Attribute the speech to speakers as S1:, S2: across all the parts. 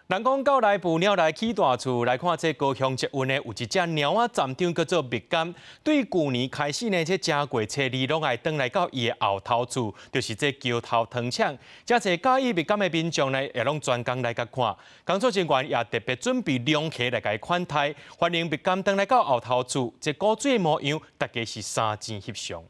S1: 人讲到来捕鸟来起大厝，来看这高雄捷运的有一只鸟仔站长叫做蜜柑。对去年开始呢，这正月初二拢爱登来到伊的后头厝，就是这桥头糖厂。这些介意蜜柑的民众呢，也拢专工来甲看。工作人员也特别准备凉客来甲款待，欢迎蜜柑登来到后头厝。这古水的模样，大家是三箭翕相。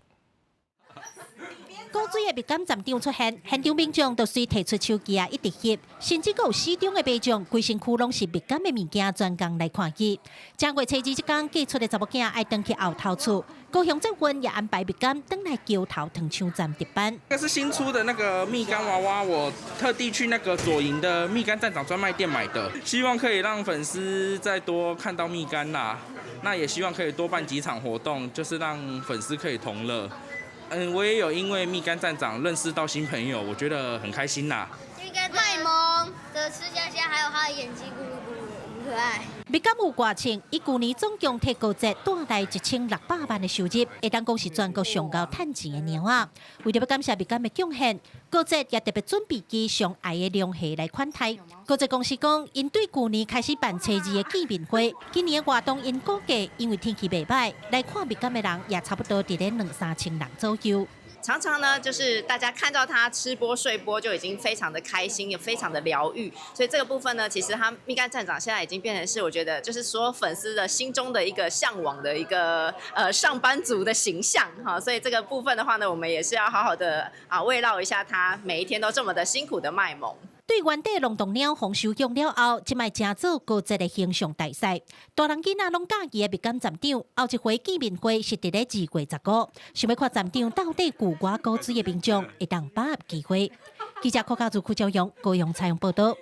S2: 古水的蜜柑站长出现，现场民众都随提出手机一直翕，甚至有市中的民众规身躯拢是蜜柑的物件，专工来看伊。正月初二这天，寄出的查某囝爱登去后头厝，高雄政府也安排蜜柑登来桥头糖厂站值班。
S3: 这是新出的那个蜜柑娃娃，我特地去那个左营的蜜柑站长专卖店买的，希望可以让粉丝再多看到蜜柑啦。那也希望可以多办几场活动，就是让粉丝可以同乐。 我也有因为蜜柑站长认识到新朋友，我觉得很开心啦。
S4: 蜜柑卖萌的吃香香，还有它的眼睛咕噜咕噜，很可爱。
S2: 蜜柑有外称，伊去年总共摕高节带来1600万的收入，会当讲是全国上高趁钱的鸟仔。为了要感谢蜜柑的贡献，高节也特别准备机上爱的凉鞋来款待。高节公司讲，因对去年开始办初二的见面会，今年活动因估计因为天气袂歹，来看蜜柑的人也差不多伫咧2-3千人左右。
S5: 常常呢，就是大家看到他吃播睡播就已经非常的开心，也非常的疗愈。所以这个部分呢，其实他蜜柑站长现在已经变成是我觉得就是所有粉丝的心中的一个向往的一个上班族的形象哈。所以这个部分的话呢，我们也是要好好的慰劳一下他，每一天都这么的辛苦的卖萌。
S2: 对原地龙洞鸟丰收用了后，即卖正做高节的形象大赛，大人囡仔拢介意的蜜柑站长，后一回见面会是伫咧2月15，想要看站长到底古寡高水的民众会当把握机会。记者柯家族邱朝阳高雄采访报道。